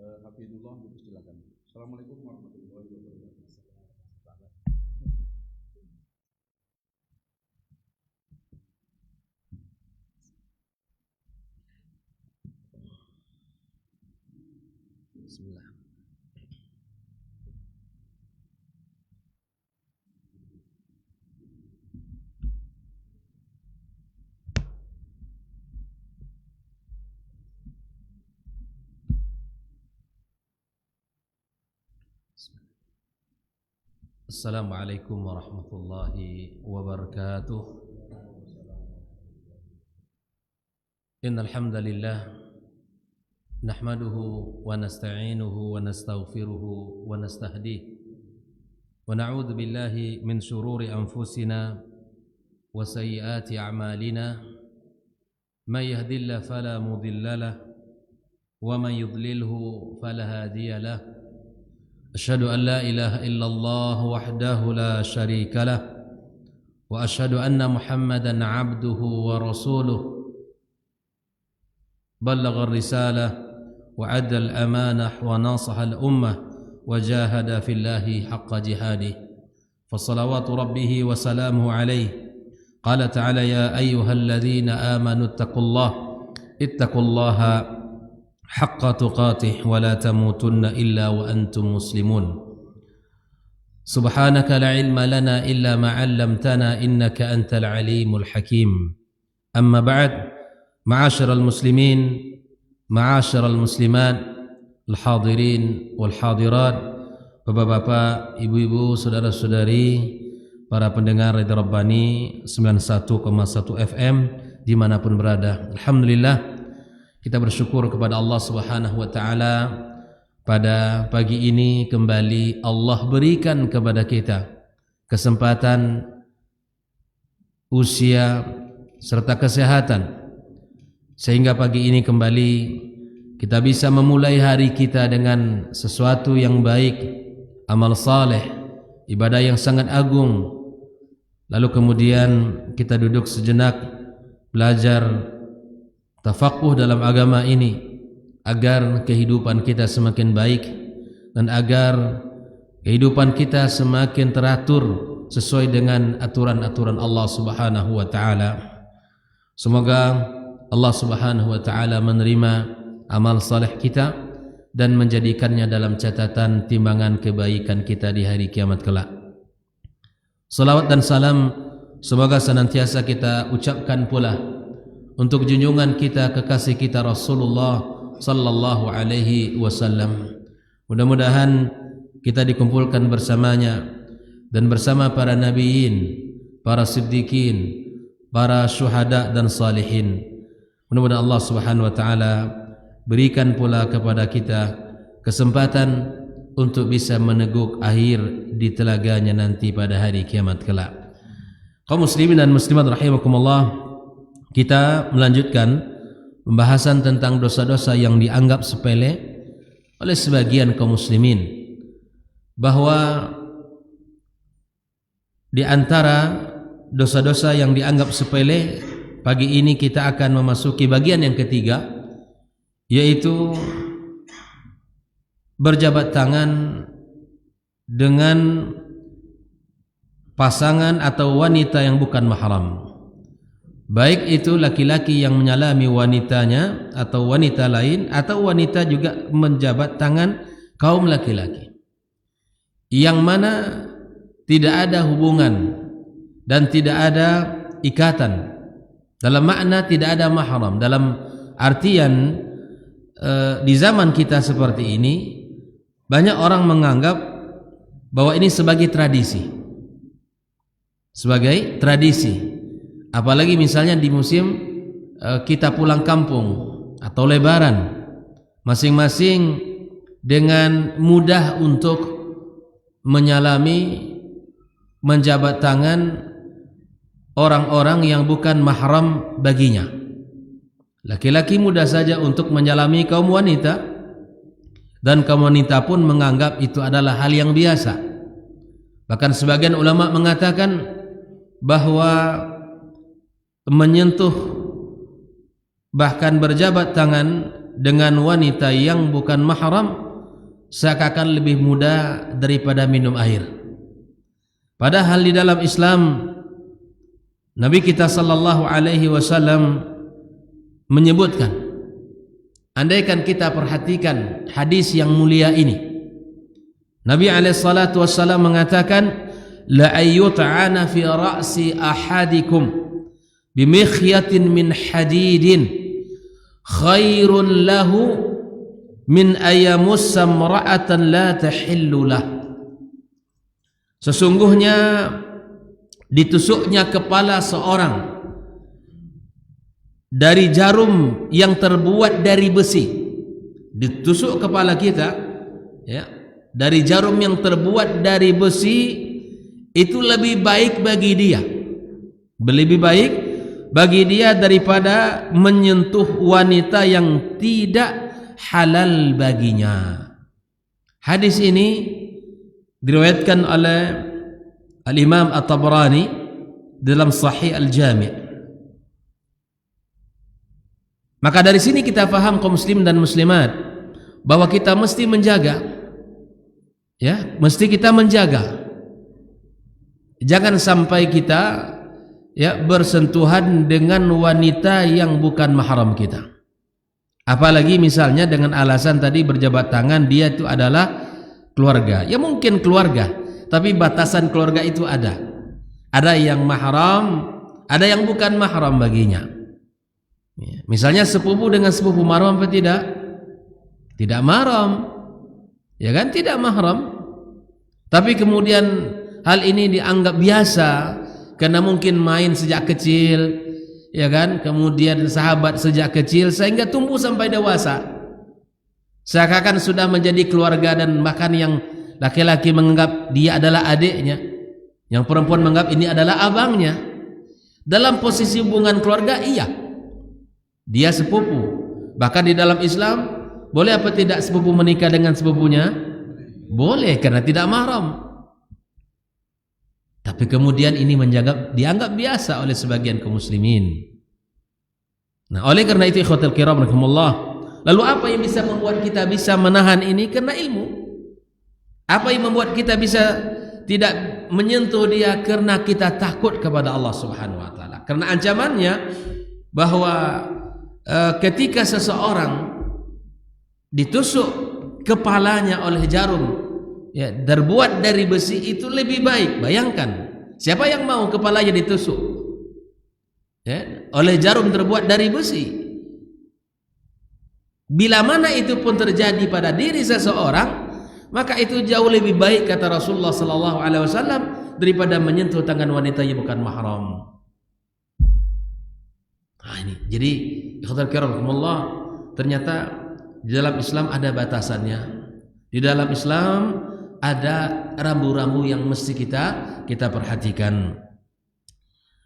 Hafidullah, silakan. Assalamualaikum warahmatullahi wabarakatuh. Bismillah. Assalamualaikum warahmatullahi wabarakatuh. Innal hamdalillah nahmaduhu wa nasta'inuhu wa nastaghfiruhu wa nastahdihi wa na'udzu billahi min shururi anfusina wa sayyiati a'malina may yahdihillahu fala mudilla lahu wa man yudlilhu fala hadiya lahu. أشهد أن لا إله إلا الله وحده لا شريك له وأشهد أن محمدا عبده ورسوله بلغ الرسالة وأدى الأمانة وناصح الأمة وجاهد في الله حق جهاده فصلوات ربه وسلامه عليه. قال تعالى: يا أيها الذين آمنوا اتقوا الله حق تقاته ولا تموتن إلا وأنتم مسلمون. سبحانك لا علم لنا إلا ما علمتنا إنك أنت العليم الحكيم. أما بعد، معاشر المسلمين معاشر المسلمات الحاضرين والحاضرات, bapak-bapak, ibu-ibu, saudara-saudari, para pendengar Radio Rabbani 91,1 FM dimanapun berada. Alhamdulillah, kita bersyukur kepada Allah Subhanahu wa taala pada pagi ini kembali Allah berikan kepada kita kesempatan, usia serta kesehatan, sehingga pagi ini kembali kita bisa memulai hari kita dengan sesuatu yang baik, amal saleh, ibadah yang sangat agung. Lalu kemudian kita duduk sejenak belajar tafakuh dalam agama ini agar kehidupan kita semakin baik dan agar kehidupan kita semakin teratur sesuai dengan aturan-aturan Allah Subhanahu wa taala. Semoga Allah Subhanahu wa taala menerima amal saleh kita dan menjadikannya dalam catatan timbangan kebaikan kita di hari kiamat kelak. Salawat dan salam semoga senantiasa kita ucapkan pula untuk junjungan kita, kekasih kita Rasulullah sallallahu alaihi wasallam. Mudah-mudahan kita dikumpulkan bersamanya dan bersama para nabiyin, para siddiqin, para syuhada dan salihin. Mudah-mudahan Allah Subhanahu wa taala berikan pula kepada kita kesempatan untuk bisa meneguk akhir di telaganya nanti pada hari kiamat kelak. Kaum muslimin dan muslimat rahimakumullah, kita melanjutkan pembahasan tentang dosa-dosa yang dianggap sepele oleh sebagian kaum muslimin, bahwa di antara dosa-dosa yang dianggap sepele, pagi ini kita akan memasuki bagian yang ketiga, yaitu berjabat tangan dengan pasangan atau wanita yang bukan mahram. Baik itu laki-laki yang menyalami wanitanya atau wanita lain, atau wanita juga menjabat tangan kaum laki-laki, yang mana tidak ada hubungan dan tidak ada ikatan, dalam makna tidak ada mahram. Dalam artian di zaman kita seperti ini, banyak orang menganggap bahwa ini sebagai tradisi, apalagi misalnya di musim kita pulang kampung atau lebaran, masing-masing dengan mudah untuk menyalami, menjabat tangan orang-orang yang bukan mahram baginya. Laki-laki mudah saja untuk menyalami kaum wanita, dan kaum wanita pun menganggap itu adalah hal yang biasa. Bahkan sebagian ulama mengatakan bahwa menyentuh, bahkan berjabat tangan dengan wanita yang bukan mahram seakan lebih mudah daripada minum air. Padahal di dalam Islam Nabi kita sallallahu alaihi wasallam menyebutkan, andaikan kita perhatikan hadis yang mulia ini, Nabi alaihi salatu wasallam mengatakan, la ayyut'ana fi ra'si ahadikum bimikhyatin min hadidin khairun lahu min ayamussa imra'atan la tahillu lah. Sesungguhnya ditusuknya kepala seorang dari jarum yang terbuat dari besi. Ditusuk kepala kita ya, dari jarum yang terbuat dari besi, itu lebih baik bagi dia, lebih baik bagi dia daripada menyentuh wanita yang tidak halal baginya. Hadis ini diriwayatkan oleh Al-Imam At-Tabrani dalam Sahih Al-Jami'. Maka dari sini kita faham kaum muslim dan muslimat bahwa kita mesti menjaga, ya, mesti kita menjaga. Jangan sampai kita ya bersentuhan dengan wanita yang bukan mahram kita. Apalagi misalnya dengan alasan tadi berjabat tangan, dia itu adalah keluarga. Ya mungkin keluarga, tapi batasan keluarga itu ada. Ada yang mahram, ada yang bukan mahram baginya. Ya, misalnya sepupu dengan sepupu mahram apa tidak? Tidak mahram. Ya kan, tidak mahram. Tapi kemudian hal ini dianggap biasa karena mungkin main sejak kecil, ya kan, kemudian sahabat sejak kecil sehingga tumbuh sampai dewasa, seakan sudah menjadi keluarga, dan bahkan yang laki-laki menganggap dia adalah adiknya, yang perempuan menganggap ini adalah abangnya. Dalam posisi hubungan keluarga, iya, dia sepupu. Bahkan di dalam Islam boleh apa tidak sepupu menikah dengan sepupunya? Boleh, karena tidak mahram. Tapi kemudian ini dianggap biasa oleh sebagian kaum muslimin. Nah, oleh karena itu ikhwatul kiram rahimakumullah, lalu apa yang bisa membuat kita bisa menahan ini? Karena ilmu. Apa yang membuat kita bisa tidak menyentuh dia? Karena kita takut kepada Allah Subhanahu wa taala. Karena ancamannya bahwa ketika seseorang ditusuk kepalanya oleh jarum ya terbuat dari besi, itu lebih baik. Bayangkan, siapa yang mau kepalanya ditusuk ya oleh jarum terbuat dari besi? Bila mana itu pun terjadi pada diri seseorang, maka itu jauh lebih baik, kata Rasulullah sallallahu alaihi wasallam, daripada menyentuh tangan wanita yang bukan mahram. Nah, ini jadi ikhwatul kiram rahimakumullah, ternyata di dalam Islam ada batasannya. Di dalam Islam ada rambu-rambu yang mesti kita perhatikan.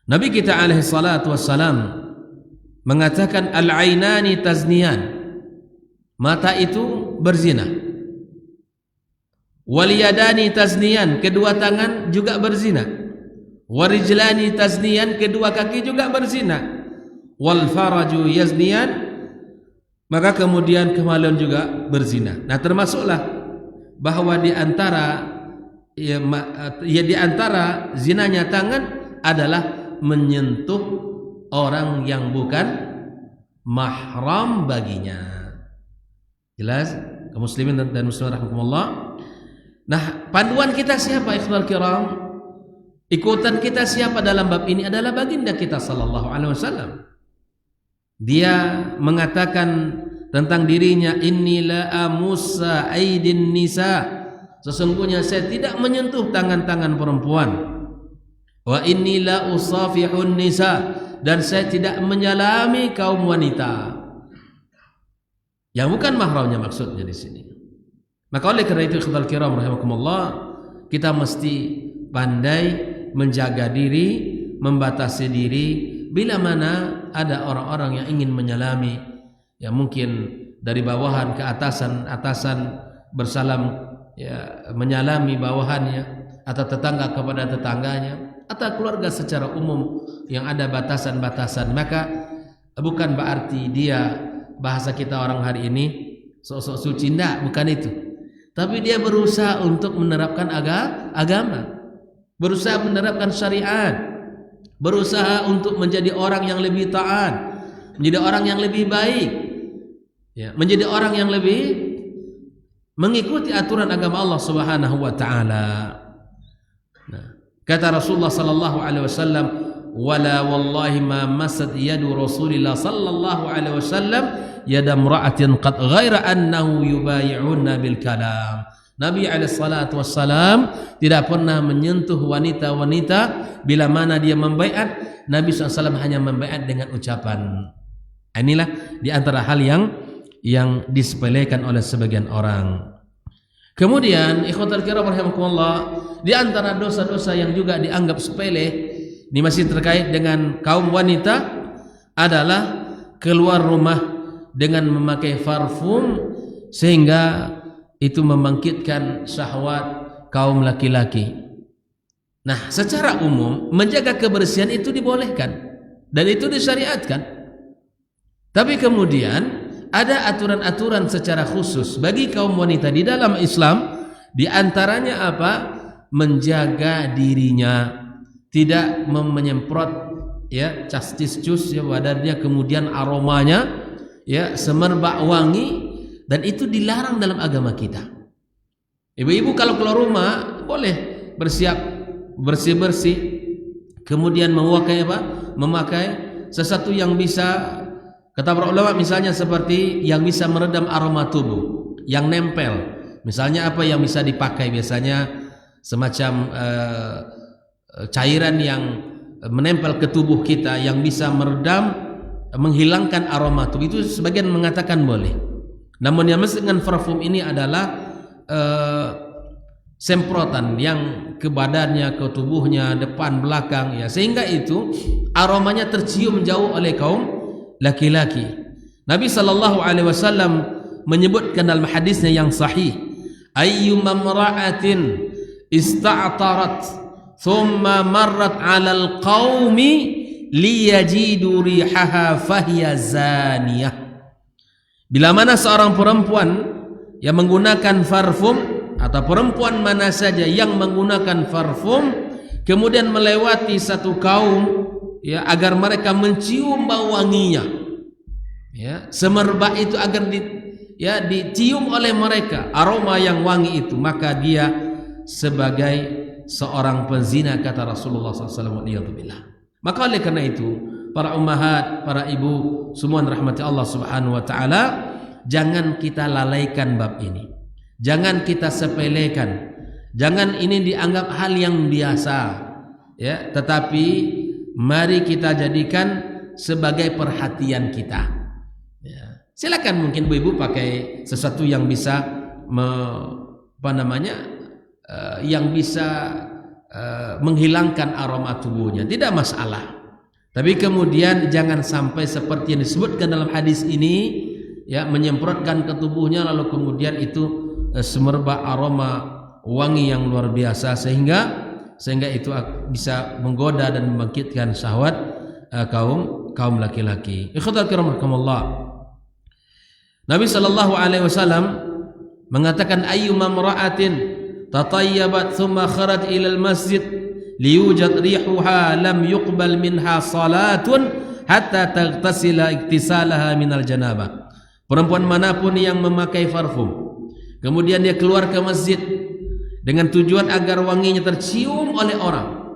Nabi kita alaihi salatu wassalam mengatakan, al-ainani tazniyan, mata itu berzina. Wal yadani tazniyan, kedua tangan juga berzina. Warijlani tazniyan, kedua kaki juga berzina. Wal faraju yazniyan, maka kemudian kemaluan juga berzina. Nah, termasuklah bahwa di antara di antara zinanya tangan adalah menyentuh orang yang bukan mahram baginya. Jelas kaum muslimin dan muslimat rahimakumullah. Nah, panduan kita siapa ikhwal kiram? Ikutan kita siapa dalam bab ini adalah baginda kita sallallahu alaihi wasallam. Dia mengatakan tentang dirinya, inni la amussa aidin nisa, sesungguhnya saya tidak menyentuh tangan-tangan perempuan. Wa inni la usafihun nisa, dan saya tidak menyalami kaum wanita yang bukan mahramnya, maksudnya di sini. Maka oleh karena itu ikhwatul kiram rahimakumullah, kita mesti pandai menjaga diri, membatasi diri bila mana ada orang-orang yang ingin menyalami, ya mungkin dari bawahan ke atasan bersalam, ya menyalami bawahannya, atau tetangga kepada tetangganya, atau keluarga secara umum yang ada batasan-batasan, maka bukan berarti dia bahasa kita orang hari ini sok-sok suci, bukan itu. Tapi dia berusaha untuk menerapkan agama, berusaha menerapkan syariat, berusaha untuk menjadi orang yang lebih taat, menjadi orang yang lebih baik, ya, menjadi orang yang lebih mengikuti aturan agama Allah Subhanahu wa taala. Nah, kata Rasulullah sallallahu alaihi wasallam, "Wala wallahi ma masat yadu Rasulillah sallallahu alaihi wasallam yada imra'atin qad ghaira annahu yubayi'una bil kalam." Nabi alaihi salatu wassalam tidak pernah menyentuh wanita-wanita bila mana dia membaiat. Nabi SAW hanya membaiat dengan ucapan. Inilah di antara hal yang disepelekan oleh sebagian orang. Kemudian ikhwatal kiram rahimakumullah, di antara dosa-dosa yang juga dianggap sepele, ini masih terkait dengan kaum wanita, adalah keluar rumah dengan memakai parfum sehingga itu membangkitkan syahwat kaum laki-laki. Nah, secara umum menjaga kebersihan itu dibolehkan dan itu disyariatkan. Tapi kemudian ada aturan-aturan secara khusus bagi kaum wanita di dalam Islam. Di antaranya apa? Menjaga dirinya, tidak menyemprot ya castis-cus ya badannya, kemudian aromanya ya semerbak wangi, dan itu dilarang dalam agama kita. Ibu-ibu kalau keluar rumah boleh bersiap bersih-bersih, kemudian memakai sesuatu yang bisa, kata para ulama, misalnya seperti yang bisa meredam aroma tubuh, yang nempel. Misalnya apa yang bisa dipakai, biasanya semacam cairan yang menempel ke tubuh kita yang bisa meredam, menghilangkan aroma tubuh. Itu sebagian mengatakan boleh. Namun yang mesti dengan parfum ini adalah semprotan yang ke badannya, ke tubuhnya, depan belakang ya, sehingga itu aromanya tercium jauh oleh kaum laki-laki. Nabi sallallahu alaihi wasallam menyebutkan dalam hadisnya yang sahih, ayyuma imra'atin ista'tarat thumma marrat 'alal qaumi liyajidu rihaha fahiya zaniyah. Bila mana seorang perempuan yang menggunakan parfum, atau perempuan mana saja yang menggunakan parfum kemudian melewati satu kaum ya agar mereka mencium bau wanginya, ya semerbak itu agar dicium oleh mereka aroma yang wangi itu, maka dia sebagai seorang penzina, kata Rasulullah SAW. Maka oleh karena itu, para ummahat, para ibu semua rahmati Allah Subhanahu wa taala, jangan kita lalaikan bab ini. Jangan kita sepelekan. Jangan ini dianggap hal yang biasa, ya, tetapi mari kita jadikan sebagai perhatian kita. Ya. Silakan mungkin ibu-ibu pakai sesuatu yang bisa yang bisa menghilangkan aroma tubuhnya, tidak masalah. Tapi kemudian jangan sampai seperti yang disebutkan dalam hadis ini, ya, menyemprotkan ke tubuhnya lalu kemudian itu semerbak aroma wangi yang luar biasa sehingga itu bisa menggoda dan membangkitkan syahwat kaum laki-laki. Ikhwatal kiram rahimakumullah. Nabi sallallahu alaihi wasallam mengatakan, ayyuma imra'atin tatayyabat thumma kharaj ila al-masjid liyujad rihuha lam yuqbal minha salatun hatta taghtasila iktisalaha minal janabah. Perempuan manapun yang memakai parfum kemudian dia keluar ke masjid dengan tujuan agar wanginya tercium oleh orang,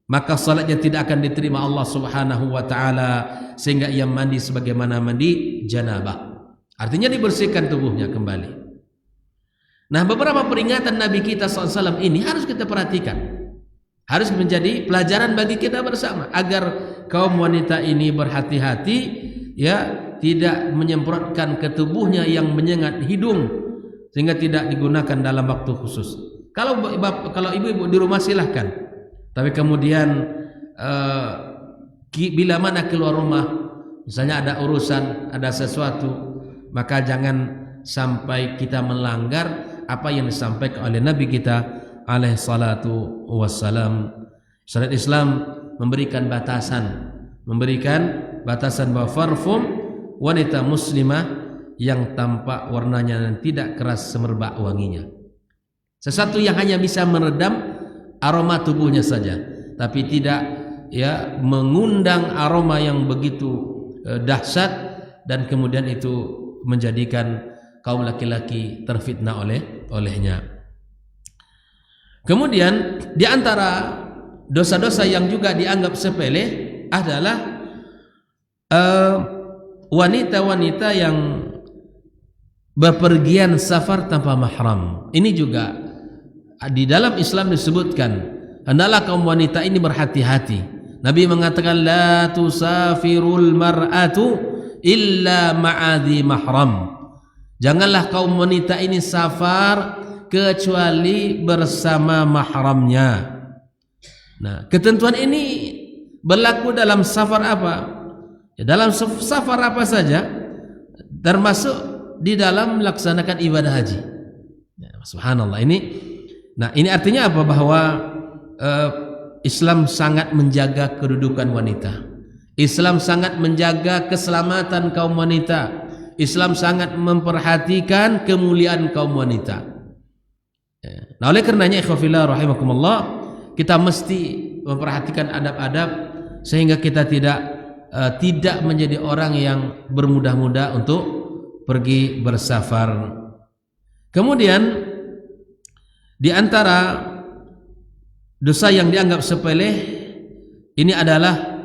maka salatnya tidak akan diterima Allah Subhanahu wa taala sehingga ia mandi sebagaimana mandi janabah. Artinya dibersihkan tubuhnya kembali. Nah, beberapa peringatan Nabi kita SAW ini harus kita perhatikan. Harus menjadi pelajaran bagi kita bersama agar kaum wanita ini berhati-hati, ya, tidak menyemprotkan ke tubuhnya yang menyengat hidung sehingga tidak digunakan dalam waktu khusus. Kalau ibu-ibu di rumah silahkan. Tapi kemudian bila mana keluar rumah, misalnya ada urusan, ada sesuatu, maka jangan sampai kita melanggar apa yang disampaikan oleh Nabi kita alaihi salatu wassalam. Syariat Islam memberikan batasan bahwa parfum wanita muslimah yang tampak warnanya dan tidak keras semerbak wanginya. Sesuatu yang hanya bisa meredam aroma tubuhnya saja, tapi tidak mengundang aroma yang begitu dahsyat dan kemudian itu menjadikan kaum laki-laki terfitnah olehnya. Kemudian di antara dosa-dosa yang juga dianggap sepele adalah wanita-wanita yang bepergian safar tanpa mahram. Ini juga di dalam Islam disebutkan hendaklah kaum wanita ini berhati-hati. Nabi mengatakan la tusafirul mar'atu illa ma'adhi mahram. Janganlah kaum wanita ini safar kecuali bersama mahramnya. Nah, ketentuan ini berlaku dalam safar apa? Ya, dalam safar apa saja, termasuk di dalam melaksanakan ibadah haji. Ya, subhanallah, ini artinya apa? Bahwa Islam sangat menjaga kedudukan wanita. Islam sangat menjaga keselamatan kaum wanita. Islam sangat memperhatikan kemuliaan kaum wanita. Nah, oleh karenanya ikhwafillah rahimakumullah, kita mesti memperhatikan adab-adab sehingga kita tidak menjadi orang yang bermudah-mudah untuk pergi bersafar. Kemudian di antara dosa yang dianggap sepele ini adalah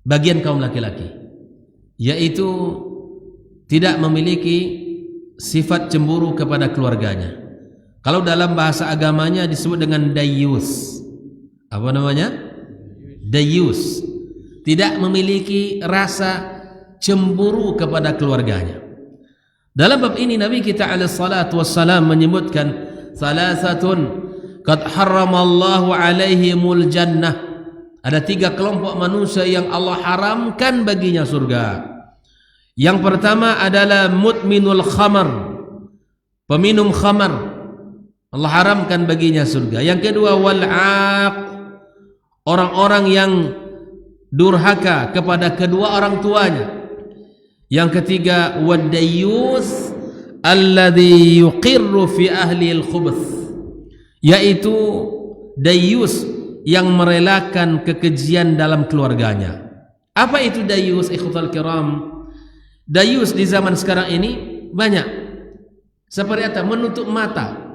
bagian kaum laki-laki, yaitu tidak memiliki sifat cemburu kepada keluarganya. Kalau dalam bahasa agamanya disebut dengan dayyus. Apa namanya? Dayyus. Tidak memiliki rasa cemburu kepada keluarganya. Dalam bab ini Nabi kita alaihi salatu wassalam menyebutkan salasatun qad harramallahu alaihimul jannah. Ada 3 kelompok manusia yang Allah haramkan baginya surga. Yang pertama adalah mudminul khamar, peminum khamar, Allah haramkan baginya surga. Yang kedua wal'aq, orang-orang yang durhaka kepada kedua orang tuanya. Yang ketiga wadayyus alladhi yuqirru fi ahli al-khubuth, yaitu dayyus yang merelakan kekejian dalam keluarganya. Apa itu dayyus ikhwatal kiram? Dayyus di zaman sekarang ini banyak seperti apa? Menutup mata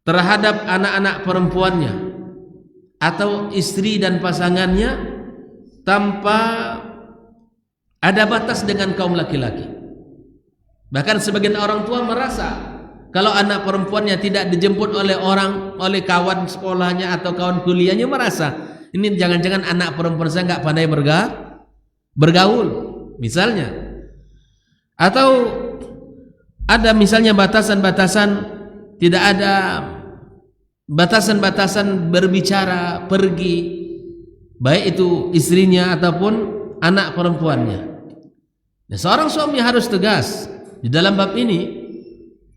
terhadap anak-anak perempuannya atau istri dan pasangannya tanpa ada batas dengan kaum laki-laki. Bahkan sebagian orang tua merasa kalau anak perempuannya tidak dijemput oleh kawan sekolahnya atau kawan kuliahnya, merasa ini jangan-jangan anak perempuan saya nggak pandai bergaul misalnya. Atau ada misalnya batasan-batasan, tidak ada batasan-batasan berbicara, pergi, baik itu istrinya ataupun anak perempuannya. Nah, seorang suami harus tegas di dalam bab ini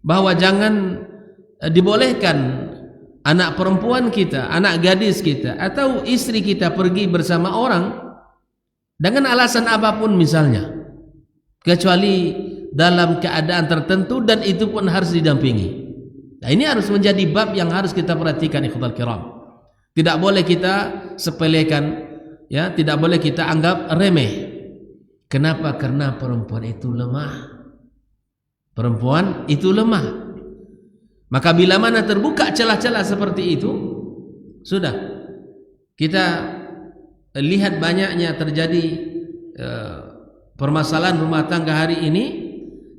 bahwa jangan dibolehkan anak perempuan kita, anak gadis kita atau istri kita pergi bersama orang dengan alasan apapun misalnya, kecuali dalam keadaan tertentu, dan itu pun harus didampingi. Nah, ini harus menjadi bab yang harus kita perhatikan ikhwatal kiram. Tidak boleh kita sepelekan, ya, tidak boleh kita anggap remeh. Kenapa? Karena perempuan itu lemah. Perempuan itu lemah. Maka bila mana terbuka celah-celah seperti itu, sudah kita lihat banyaknya terjadi permasalahan rumah tangga hari ini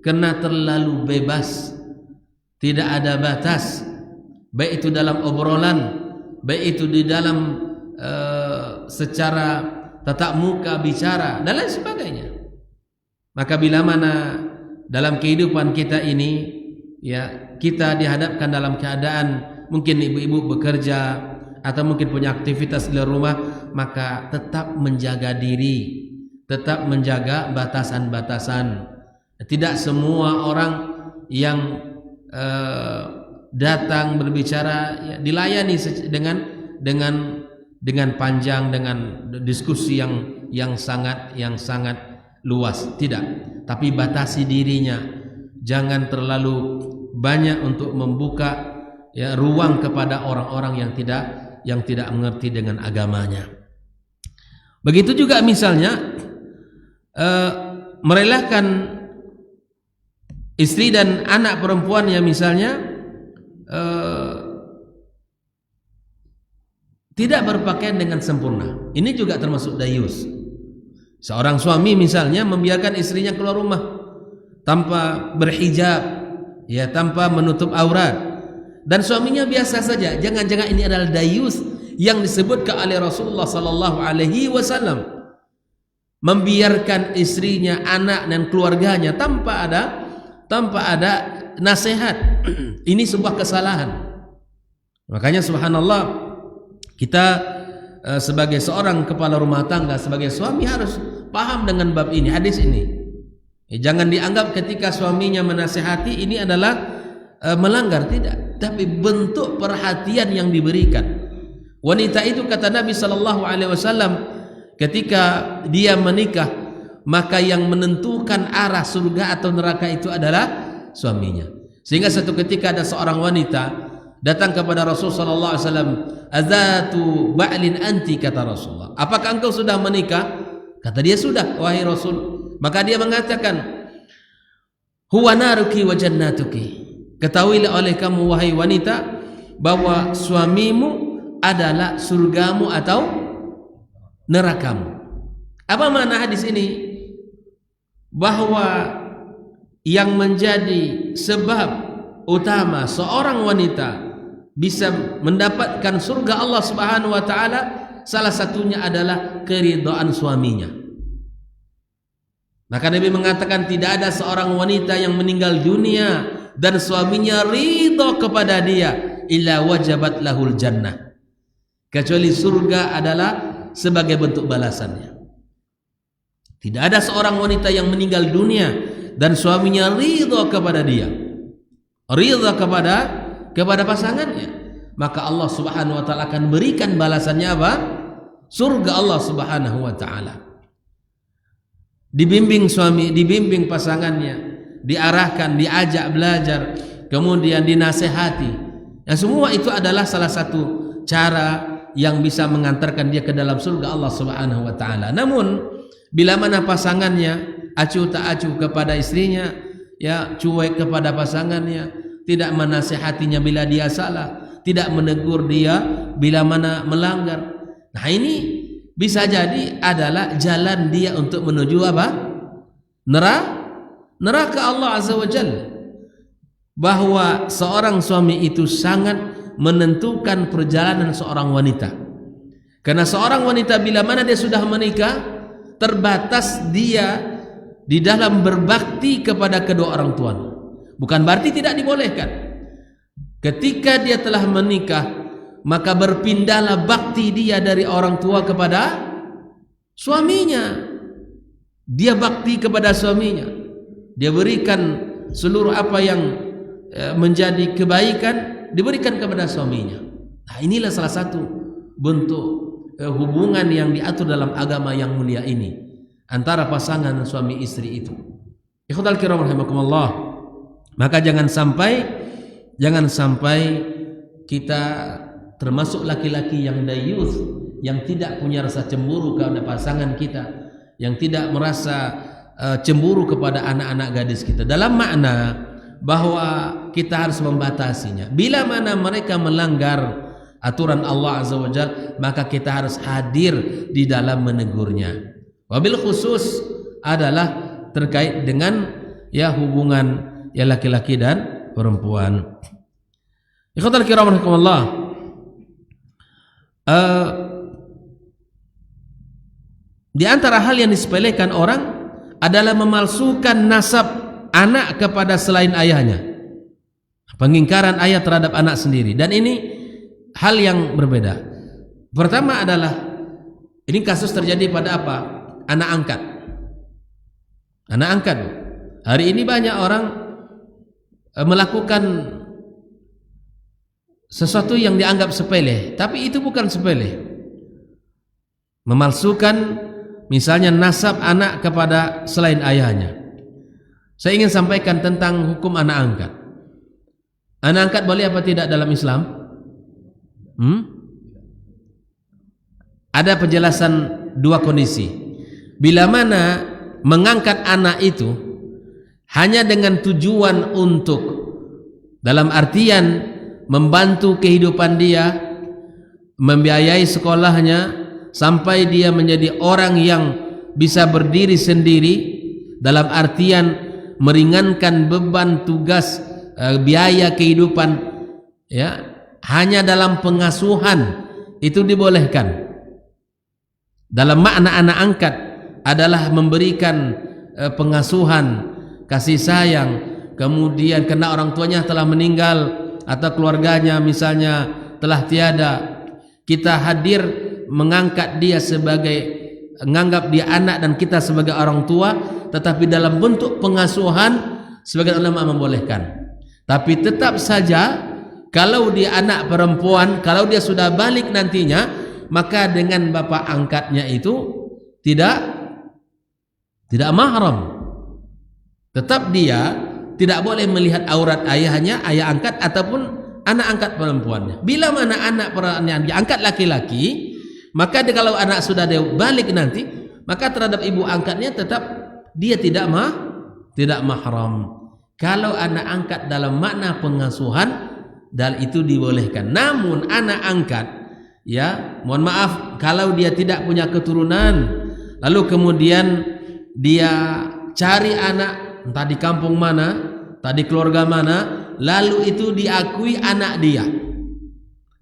karena terlalu bebas, tidak ada batas, baik itu dalam obrolan, baik itu di dalam secara tatap muka bicara dan lain sebagainya. Maka bila mana dalam kehidupan kita ini, ya, kita dihadapkan dalam keadaan mungkin ibu-ibu bekerja atau mungkin punya aktivitas di luar rumah, maka tetap menjaga diri, tetap menjaga batasan-batasan. Tidak semua orang yang datang berbicara, ya, dilayani dengan panjang, dengan diskusi yang sangat luas, tidak, tapi batasi dirinya, jangan terlalu banyak untuk membuka ya ruang kepada orang-orang yang tidak mengerti dengan agamanya. Begitu juga misalnya merelakan istri dan anak perempuannya misalnya tidak berpakaian dengan sempurna. Ini juga termasuk dayus. Seorang suami misalnya membiarkan istrinya keluar rumah tanpa berhijab, ya, tanpa menutup aurat, dan suaminya biasa saja. Jangan-jangan ini adalah dayus yang disebutkan oleh Rasulullah sallallahu alaihi wasallam, membiarkan istrinya, anak dan keluarganya tanpa ada nasihat. Ini sebuah kesalahan. Makanya subhanallah, kita sebagai seorang kepala rumah tangga, sebagai suami harus paham dengan bab ini, hadis ini. Jangan dianggap ketika suaminya menasihati ini adalah melanggar, tidak, tapi bentuk perhatian yang diberikan. Wanita itu kata Nabi sallallahu alaihi wasallam, ketika dia menikah, maka yang menentukan arah surga atau neraka itu adalah suaminya. Sehingga satu ketika ada seorang wanita datang kepada Rasul sallallahu alaihi wasallam, "Azatu ba'lin anti," kata Rasulullah. "Apakah engkau sudah menikah?" Kata dia, "Sudah, wahai Rasul." Maka dia mengatakan, "Huwa naruki wa jannatuki." Ketahuilah oleh kamu wahai wanita bahwa suamimu adalah surgamu atau nerakamu. Apa makna hadis ini? Bahwa yang menjadi sebab utama seorang wanita bisa mendapatkan surga Allah Subhanahu wa taala, salah satunya adalah keridhaan suaminya. Maka Nabi mengatakan tidak ada seorang wanita yang meninggal dunia dan suaminya ridha kepada dia, illa wajabat lahul jannah, kecuali surga adalah sebagai bentuk balasannya. Tidak ada seorang wanita yang meninggal dunia dan suaminya ridha kepada dia, ridha kepada pasangannya, maka Allah Subhanahu wa taala akan berikan balasannya apa? Surga Allah Subhanahu wa taala. Dibimbing suami, dibimbing pasangannya, diarahkan, diajak belajar, kemudian dinasehati. Yang semua itu adalah salah satu cara yang bisa mengantarkan dia ke dalam surga Allah Subhanahu wa taala. Namun bila mana pasangannya acuh tak acuh kepada istrinya, ya, cuek kepada pasangannya, tidak menasehatinya bila dia salah, tidak menegur dia bila mana melanggar, nah ini bisa jadi adalah jalan dia untuk menuju apa? Neraka Allah Azza wa Jalla. Bahwa seorang suami itu sangat menentukan perjalanan seorang wanita. Karena seorang wanita bila mana dia sudah menikah, terbatas dia di dalam berbakti kepada kedua orang tuanya. Bukan berarti tidak dibolehkan. Ketika dia telah menikah, maka berpindahlah bakti dia dari orang tua kepada suaminya. Dia bakti kepada suaminya. Dia berikan seluruh apa yang menjadi kebaikan, diberikan kepada suaminya. Nah, inilah salah satu bentuk hubungan yang diatur dalam agama yang mulia ini antara pasangan suami istri itu. Ikhwatal kiram rahimakumullah. Maka jangan sampai kita termasuk laki-laki yang dayuth, yang tidak punya rasa cemburu kepada pasangan kita, yang tidak merasa cemburu kepada anak-anak gadis kita, dalam makna bahwa kita harus membatasinya. Bila mana mereka melanggar aturan Allah Azza wa Jalla, maka kita harus hadir di dalam menegurnya. Wabil khusus adalah terkait dengan ya hubungan ya laki-laki dan perempuan. Ikhwatal kiram rahimakumullah. Di antara hal yang disepelekan orang adalah memalsukan nasab anak kepada selain ayahnya, pengingkaran ayah terhadap anak sendiri, dan ini hal yang berbeda. Pertama adalah ini kasus terjadi pada apa? Anak angkat. Hari ini banyak orang melakukan sesuatu yang dianggap sepele, tapi itu bukan sepele. Memalsukan misalnya nasab anak kepada selain ayahnya. Saya ingin sampaikan tentang hukum anak angkat. Anak angkat boleh apa tidak dalam Islam? Ada penjelasan dua kondisi. Bila mana mengangkat anak itu hanya dengan tujuan untuk, dalam artian membantu kehidupan dia, membiayai sekolahnya sampai dia menjadi orang yang bisa berdiri sendiri, dalam artian meringankan beban tugas biaya kehidupan, ya, hanya dalam pengasuhan, itu dibolehkan. Dalam makna anak angkat adalah memberikan pengasuhan, kasih sayang, kemudian karena orang tuanya telah meninggal atau keluarganya misalnya telah tiada, kita hadir mengangkat dia sebagai, menganggap dia anak dan kita sebagai orang tua, tetapi dalam bentuk pengasuhan sebagian ulama membolehkan. Tapi tetap saja kalau dia anak perempuan, kalau dia sudah balik nantinya, maka dengan bapak angkatnya itu tidak mahram. Tetap dia tidak boleh melihat aurat ayahnya, ayah angkat ataupun anak angkat perempuannya. Bila mana anak yang diangkat laki-laki, maka kalau anak sudah balik nanti, maka terhadap ibu angkatnya tetap dia tidak mahram. Kalau anak angkat dalam makna pengasuhan, dan itu dibolehkan. Namun anak angkat, ya, mohon maaf, kalau dia tidak punya keturunan, lalu kemudian dia cari anak entah di kampung mana, entah di keluarga mana, lalu itu diakui anak dia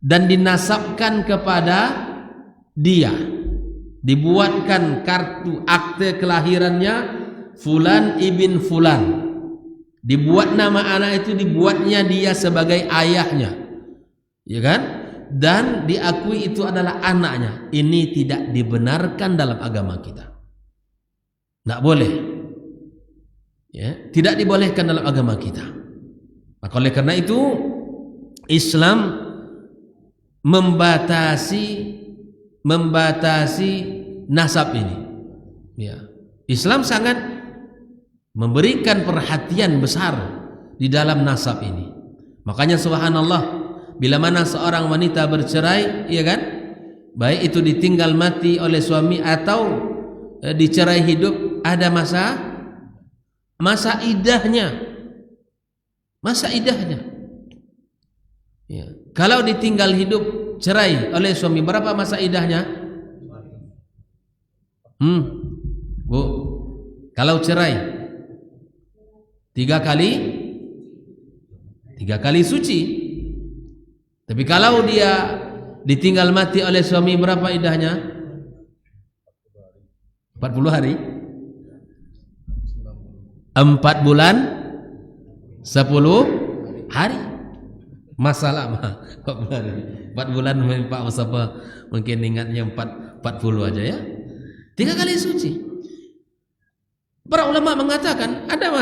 dan dinasabkan kepada dia, dibuatkan kartu akte kelahirannya Fulan ibn Fulan, dibuat nama anak itu, dibuatnya dia sebagai ayahnya, ya kan, dan diakui itu adalah anaknya. Ini tidak dibenarkan dalam agama kita, tidak boleh, ya, tidak dibolehkan dalam agama kita. Maka oleh karena itu Islam membatasi nasab ini, ya. Islam sangat memberikan perhatian besar di dalam nasab ini. Makanya subhanallah, bila mana seorang wanita bercerai, ya kan, baik itu ditinggal mati oleh suami atau dicerai hidup, ada masa idahnya. Ya. Kalau ditinggal hidup cerai oleh suami, berapa masa idahnya? Bu, kalau cerai 3 kali suci. Tapi kalau dia ditinggal mati oleh suami, berapa idahnya? 40 hari. 4 bulan 10 hari. Masalah mah 40 hari. 4 bulan Pak Mustafa mungkin ingatnya 40 aja, ya. 3 kali suci. Para ulama mengatakan ada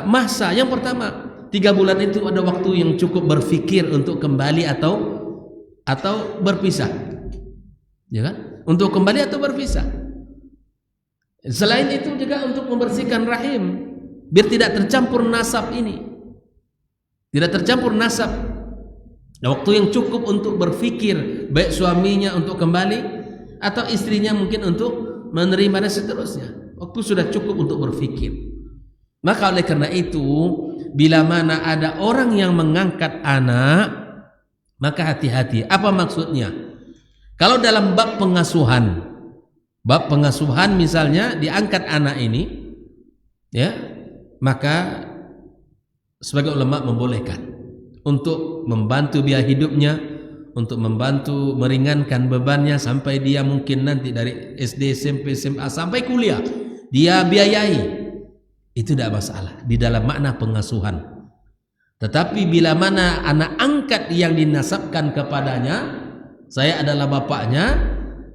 masa yang pertama 3 bulan itu ada waktu yang cukup berfikir untuk kembali atau berpisah, ya kan? Untuk kembali atau berpisah. Selain itu juga untuk membersihkan rahim, biar tidak tercampur nasab ini, tidak tercampur nasab. Ada waktu yang cukup untuk berfikir, baik suaminya untuk kembali atau istrinya mungkin untuk menerima dan seterusnya. Waktu sudah cukup untuk berfikir. Maka oleh karena itu, bila mana ada orang yang mengangkat anak, maka hati-hati. Apa maksudnya? Kalau dalam bab pengasuhan misalnya diangkat anak ini, ya, maka sebagai ulama membolehkan untuk membantu biaya hidupnya, untuk membantu meringankan bebannya sampai dia mungkin nanti dari SD, SMP, SMA sampai kuliah dia biayai, itu tidak masalah di dalam makna pengasuhan. Tetapi bila mana anak angkat yang dinasabkan kepadanya, saya adalah bapaknya,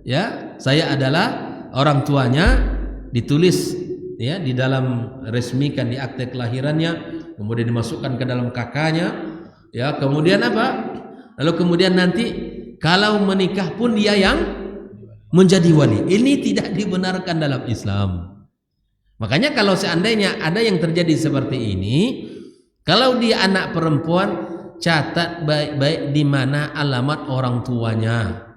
ya, saya adalah orang tuanya, ditulis, ya, di dalam resmikan di akte kelahirannya, kemudian dimasukkan ke dalam kakaknya, ya, kemudian apa? Lalu kemudian nanti kalau menikah pun dia yang menjadi wali. Ini tidak dibenarkan dalam Islam. Makanya kalau seandainya ada yang terjadi seperti ini, kalau dia anak perempuan, catat baik-baik di mana alamat orang tuanya.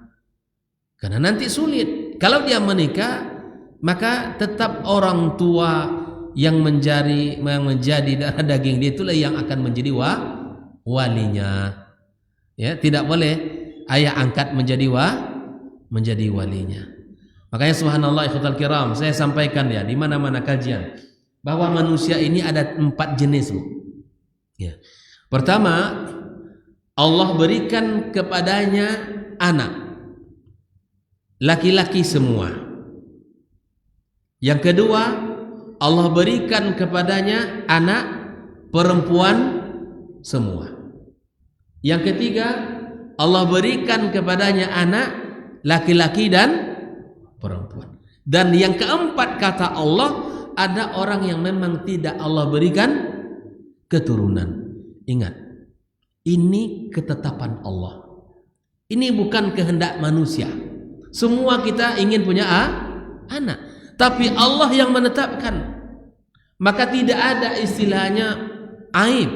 Karena nanti sulit. Kalau dia menikah, maka tetap orang tua yang menjadi darah daging dia itulah yang akan menjadi walinya. Ya, tidak boleh ayah angkat menjadi walinya. Makanya subhanallah ikhwatal kiram, saya sampaikan ya di mana-mana kajian bahwa manusia ini ada 4 jenis. Ya. Pertama, Allah berikan kepadanya anak laki-laki semua. Yang kedua, Allah berikan kepadanya anak perempuan semua. Yang ketiga, Allah berikan kepadanya anak laki-laki dan perempuan. Dan yang keempat, kata Allah, ada orang yang memang tidak Allah berikan keturunan. Ingat, ini ketetapan Allah. Ini bukan kehendak manusia. Semua kita ingin punya anak, tapi Allah yang menetapkan. Maka tidak ada istilahnya aib.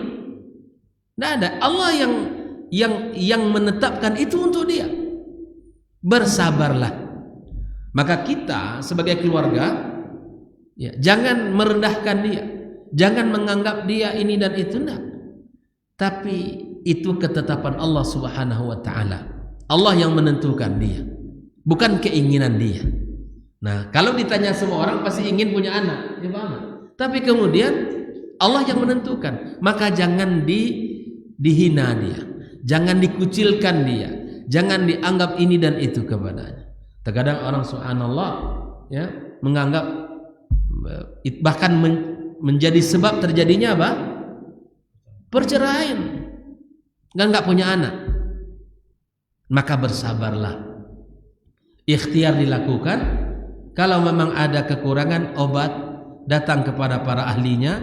Tidak ada. Allah yang menetapkan itu untuk dia. Bersabarlah. Maka kita sebagai keluarga, ya, jangan merendahkan dia, jangan menganggap dia ini dan itu, enggak. Tapi itu ketetapan Allah Subhanahu wa taala. Allah yang menentukan dia, bukan keinginan dia. Nah, kalau ditanya semua orang pasti ingin punya anak, ya paham? Tapi kemudian Allah yang menentukan, maka jangan dihina dia, jangan dikucilkan dia, jangan dianggap ini dan itu kepadanya. Terkadang orang subhanallah ya menganggap bahkan menjadi sebab terjadinya apa? Perceraian. Enggak punya anak. Maka bersabarlah. Ikhtiar dilakukan. Kalau memang ada kekurangan obat, datang kepada para ahlinya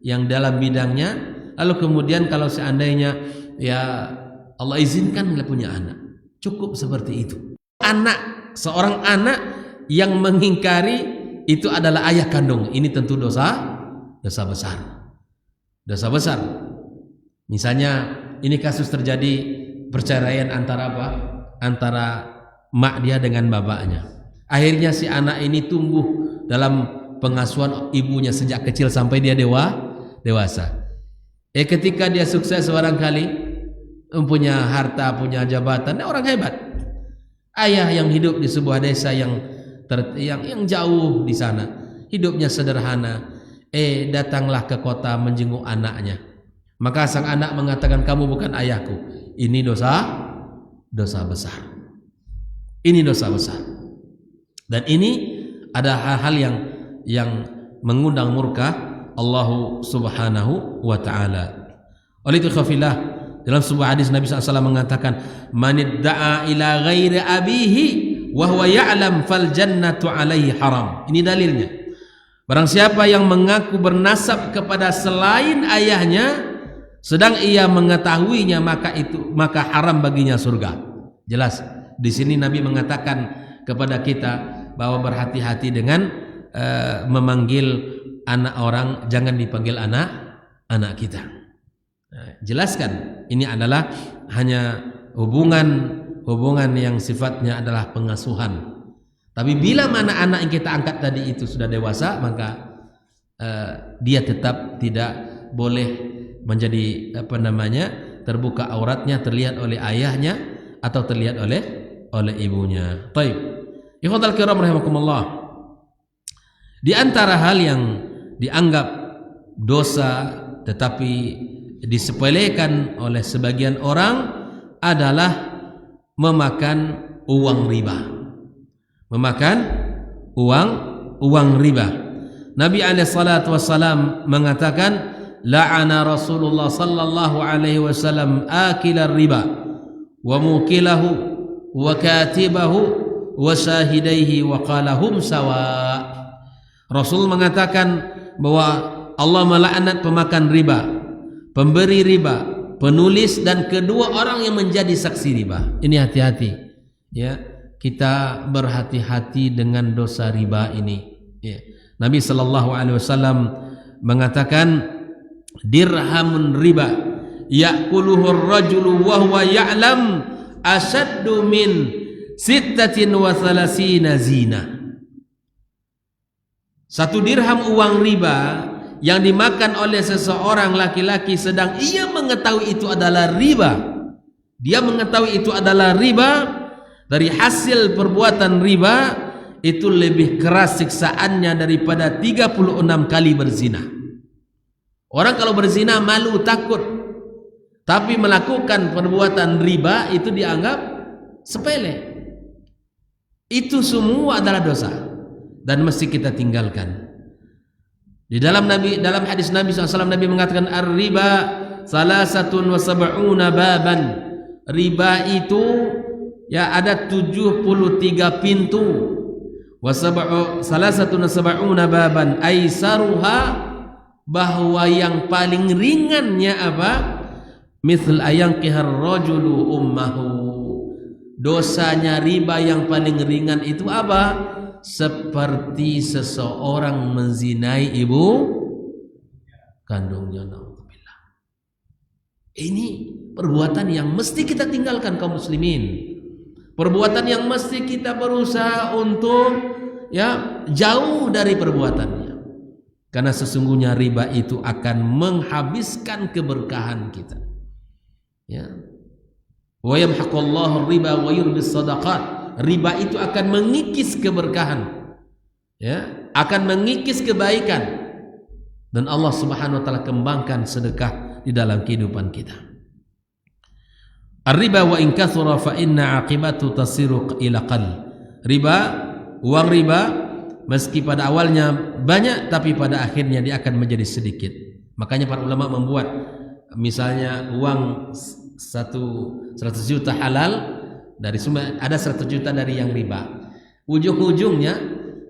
yang dalam bidangnya. Lalu kemudian kalau seandainya ya Allah izinkan dia punya anak, cukup seperti itu. Seorang anak yang mengingkari itu adalah ayah kandung. Ini tentu dosa besar. Dosa besar. Misalnya ini kasus terjadi perceraian antara apa? Antara mak dia dengan bapaknya. Akhirnya si anak ini tumbuh dalam pengasuhan ibunya sejak kecil sampai dia dewasa. Ketika dia sukses barangkali, punya harta, punya jabatan, dia orang hebat. Ayah yang hidup di sebuah desa yang jauh di sana, hidupnya sederhana. Datanglah ke kota menjenguk anaknya. Maka sang anak mengatakan, kamu bukan ayahku. Ini dosa besar. Ini dosa besar. Dan ini ada hal-hal yang mengundang murka Allah Subhanahu wa taala. Oleh itu khafillah, dalam sebuah hadis Nabi SAW mengatakan, manidda'a ila ghairi abihi wa huwa ya'lam fal jannatu alaihi haram. Ini dalilnya. Barang siapa yang mengaku bernasab kepada selain ayahnya sedang ia mengetahuinya, maka haram baginya surga. Jelas. Di sini Nabi mengatakan kepada kita bahwa berhati-hati dengan memanggil anak orang, jangan dipanggil anak kita. Nah, jelaskan ini adalah hanya hubungan yang sifatnya adalah pengasuhan. Tapi bila mana anak yang kita angkat tadi itu sudah dewasa, maka dia tetap tidak boleh menjadi terbuka auratnya, terlihat oleh ayahnya atau terlihat oleh ibunya. Baik. Ikhwatal kiram rahimakumullah. Di antara hal yang dianggap dosa tetapi disepelekan oleh sebagian orang adalah memakan uang riba. Memakan uang riba. Nabi alaihi salatu wassalam mengatakan, la'ana Rasulullah sallallahu alaihi wasallam akilar riba wa mukilahu wa katibahu wa syahidaihi wa qala hum sawa. Rasul mengatakan bahwa Allah melaknat pemakan riba, pemberi riba, penulis dan kedua orang yang menjadi saksi riba. Ini hati-hati ya. kita berhati-hati dengan dosa riba ini. Ya. Nabi sallallahu alaihi wasallam mengatakan dirhamun riba ya'kuluhu ar-rajulu wa huwa ya'lam ashaddu min 36 zina. Satu dirham uang riba yang dimakan oleh seseorang laki-laki sedang ia mengetahui itu adalah riba. Dia mengetahui itu adalah riba. Dari hasil perbuatan riba itu lebih keras siksaannya daripada 36 kali berzina. Orang kalau berzina malu, takut. Tapi melakukan perbuatan riba itu dianggap sepele. Itu semua adalah dosa dan mesti kita tinggalkan. Di dalam hadis Nabi SAW, Nabi mengatakan ar-riba salasatun wa sab'una baban. Riba itu ya ada 73 pintu. Wa salasatun wa sab'una baban aisaruha, bahwa yang paling ringannya apa? Mithl ayanqihar rajulu ummahu. Dosanya riba yang paling ringan itu apa? Seperti seseorang menzinai ibu kandungnya. Naudzubillah. Ini perbuatan yang mesti kita tinggalkan kaum muslimin. Perbuatan yang mesti kita berusaha untuk ya jauh dari perbuatannya. Karena sesungguhnya riba itu akan menghabiskan keberkahan kita. Ya. Wa yamhaqullahu riba wa yurbis shadaqat. Riba itu akan mengikis keberkahan. Ya, akan mengikis kebaikan. Dan Allah Subhanahu wa taala kembangkan sedekah di dalam kehidupan kita. Ar-riba wa in kathura fa inna aqibatu tasiru ila qall. Riba, uang riba meski pada awalnya banyak tapi pada akhirnya dia akan menjadi sedikit. Makanya para ulama membuat misalnya uang 100 juta halal, dari semua ada 100 juta dari yang riba. Ujung-ujungnya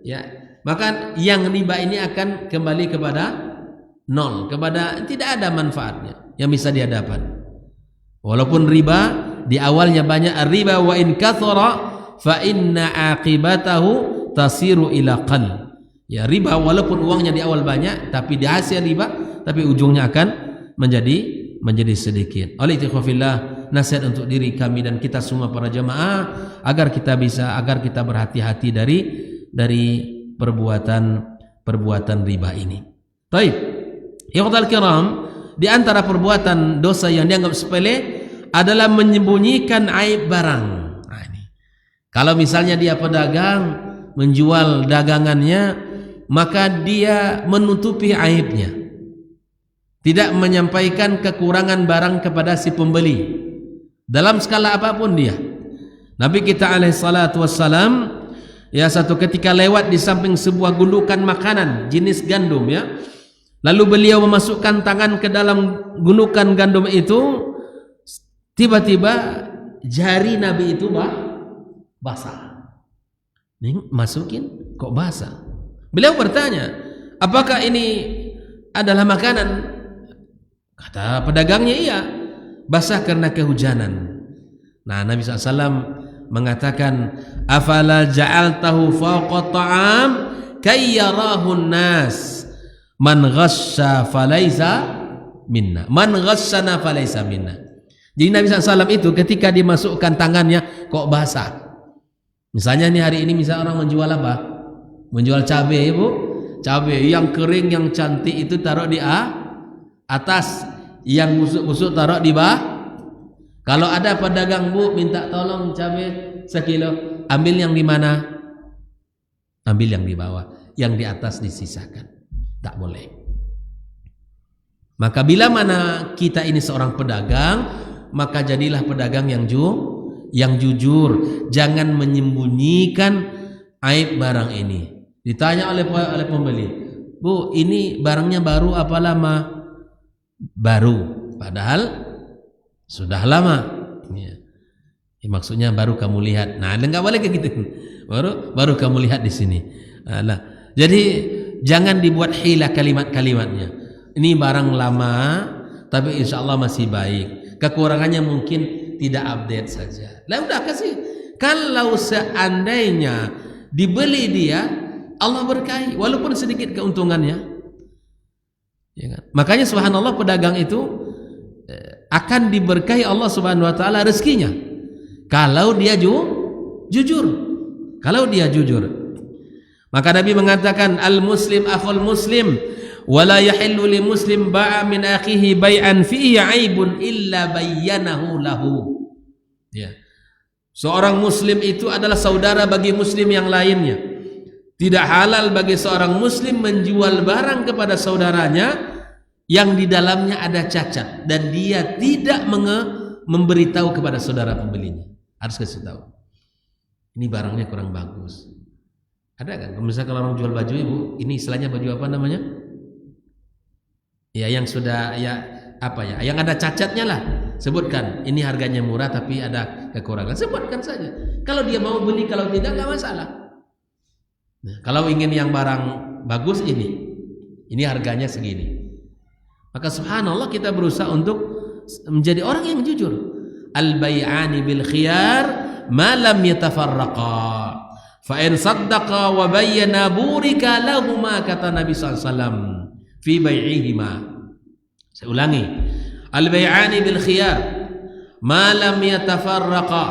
ya, maka yang riba ini akan kembali kepada nol, kepada tidak ada manfaatnya yang bisa dia dapat. Walaupun riba di awalnya banyak, riba wa in kathara fa inna aqibatahu tasiru ila qall. Ya, riba walaupun uangnya di awal banyak tapi di hasil riba tapi ujungnya akan menjadi sedikit. Oleh itu khafillah, nasihat untuk diri kami dan kita semua para jamaah agar kita berhati-hati dari perbuatan riba ini. Baik. Ikhwatal kiram, di antara perbuatan dosa yang dianggap sepele adalah menyembunyikan aib barang. Nah, ini. Kalau misalnya dia pedagang menjual dagangannya, maka dia menutupi aibnya. Tidak menyampaikan kekurangan barang kepada si pembeli dalam skala apapun dia. Nabi kita alaihi salatu wassalam ya satu ketika lewat di samping sebuah gundukan makanan jenis gandum ya. Lalu beliau memasukkan tangan ke dalam gundukan gandum itu, tiba-tiba jari Nabi itu basah. Nih, masukin kok basah? Beliau bertanya, apakah ini adalah makanan? Kata pedagangnya, iya, basah karena kehujanan. Nah, Nabi SAW mengatakan, afala ja'altahu fawqa ta'am kayyarahu nas man ghassa falaysa minna, man ghassana falaysa minna. Jadi Nabi SAW itu ketika dimasukkan tangannya kok basah. Misalnya nih hari ini misalnya orang menjual apa? Menjual cabai, ibu, cabai yang kering yang cantik itu taruh di atas, yang busuk-busuk taruh di bawah. Kalau ada pedagang, bu, minta tolong cabai sekilo, ambil yang di mana? Ambil yang di bawah, yang di atas disisakan. Tak boleh. Maka bila mana kita ini seorang pedagang, maka jadilah pedagang yang jujur, jangan menyembunyikan aib barang ini. Ditanya oleh pembeli, bu, ini barangnya baru apa lama? Baru, padahal sudah lama. Ya, maksudnya baru kamu lihat. Nah, enggak boleh kayak gitu. Baru kamu lihat di sini. Nah, jadi jangan dibuat hilah kalimat-kalimatnya. Ini barang lama, tapi insya Allah masih baik. Kekurangannya mungkin tidak update saja. Lah udah Kalau seandainya dibeli dia, Allah berkahi walaupun sedikit keuntungannya. Ya kan? Makanya subhanallah pedagang itu akan diberkahi Allah Subhanahu wa taala rezekinya kalau dia jujur. Kalau dia jujur. Maka Nabi mengatakan al-muslim akhul muslim wala yahillu li muslim ba'a min akhihi bai'an fihi 'aibun illa bayyanahu lahu. Ya. Seorang muslim itu adalah saudara bagi muslim yang lainnya. Tidak halal bagi seorang muslim menjual barang kepada saudaranya yang di dalamnya ada cacat dan dia tidak memberitahu kepada saudara pembelinya. Harus kasih tahu. Ini barangnya kurang bagus. Ada kan? Misalnya kalau orang jual baju, Ibu, ini istilahnya baju apa namanya? Ya, yang sudah yang ada cacatnya lah. Sebutkan. Ini harganya murah tapi ada kekurangan. Sebutkan saja. Kalau dia mau beli, kalau tidak nggak masalah. Nah, kalau ingin yang barang bagus ini harganya segini. Maka subhanallah kita berusaha untuk menjadi orang yang jujur. Al-bai'ani bil khiyar ma lam yatafarraqa. Fa in saddaqa wa bayyana burika lahuma, kata Nabi SAW fi bai'ihima. Saya ulangi. Al-bai'ani bil khiyar ma lam yatafarraqa.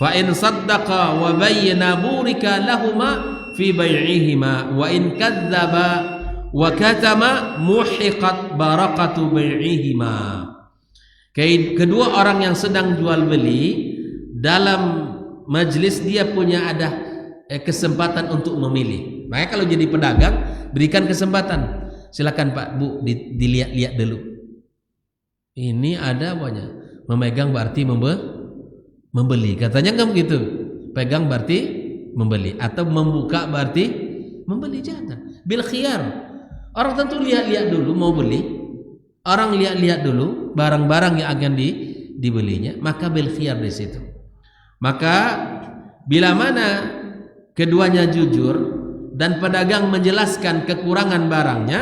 Fa in saddaqa wa bayyana burika lahuma fi bai'ihima wa in kadzdzaba wa katama muhiqat barakatu bai'ihima. Kedua orang yang sedang jual beli dalam majlis dia punya ada kesempatan untuk memilih. Makanya kalau jadi pedagang berikan kesempatan. Silakan Pak Bu dilihat-lihat dulu. Ini ada banyak. Memegang berarti membeli. Katanya kan begitu. Pegang berarti membeli atau membuka berarti membeli, jangan. Bil khiyar. Orang tentu lihat-lihat dulu mau beli. Orang lihat-lihat dulu barang-barang yang akan dibelinya, maka bil khiyar di situ. Maka bila mana keduanya jujur dan pedagang menjelaskan kekurangan barangnya,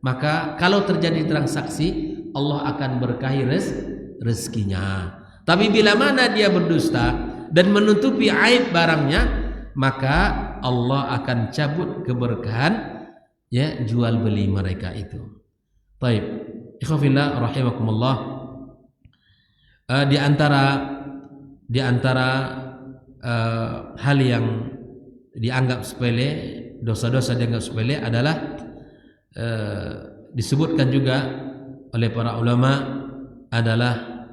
maka kalau terjadi transaksi Allah akan berkahi rezekinya. Tapi bila mana dia berdusta dan menutupi aib barangnya, maka Allah akan cabut keberkahan jual beli mereka itu. Baik. Ikhwafillah rahimakumullah. Di antara hal yang dianggap sepele, dosa-dosa dianggap sepele adalah disebutkan juga oleh para ulama adalah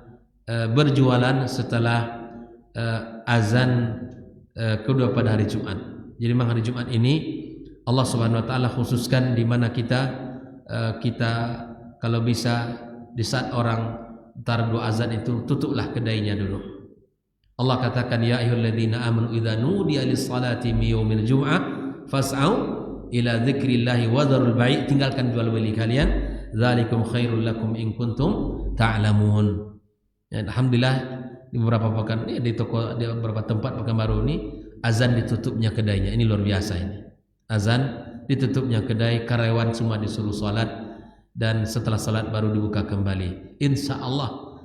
berjualan setelah azan kedua pada hari Jumat. Jadi memang hari Jumat ini Allah Subhanahu wa taala khususkan di mana kita kalau bisa di saat orang entar dua azan itu tutuplah kedainya dulu. Allah katakan ya ayyuhalladzina amanu idza nudiya lis-salati min yaumil jum'ah fas'au ila dzikrillahi wa dzarul bai', tinggalkan jual beli kalian, dzalikum khairul lakum in kuntum ta'lamun. Ya, alhamdulillah di beberapa pekan di beberapa tempat Pekanbaru ini azan ditutupnya kedainya. Ini luar biasa ini. Azan ditutupnya kedai, karyawan semua disuruh salat dan setelah salat baru dibuka kembali. Insya Allah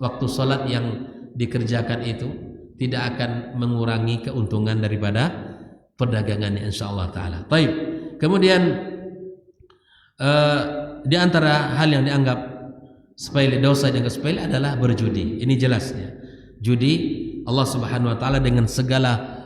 waktu salat yang dikerjakan itu tidak akan mengurangi keuntungan daripada perdagangannya insya Allah taala. Baik. Kemudian di antara hal yang dianggap sepele, dosa yang dianggap sepele adalah berjudi. Ini jelasnya. Judi Allah Subhanahu wa taala dengan segala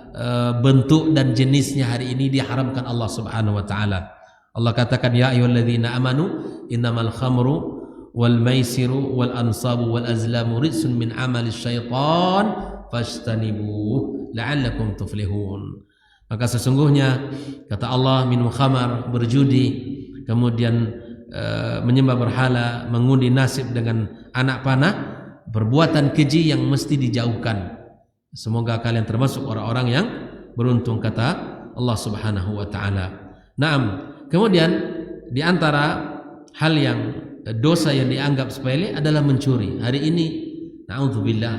bentuk dan jenisnya hari ini diharamkan Allah Subhanahu wa taala. Allah katakan ya ayyuhalladzina amanu innamal khamru wal maisiru wal ansabu wal azlamu rijsun min amali syaitan fajtanibuh la'allakum tuflihun. Maka sesungguhnya kata Allah minum khamar, berjudi, kemudian menyembah berhala, mengundi nasib dengan anak panah, perbuatan keji yang mesti dijauhkan. Semoga kalian termasuk orang-orang yang beruntung, kata Allah Subhanahu wa taala. Naam. Kemudian di antara hal yang dosa yang dianggap sepele adalah mencuri. Hari ini naudzubillah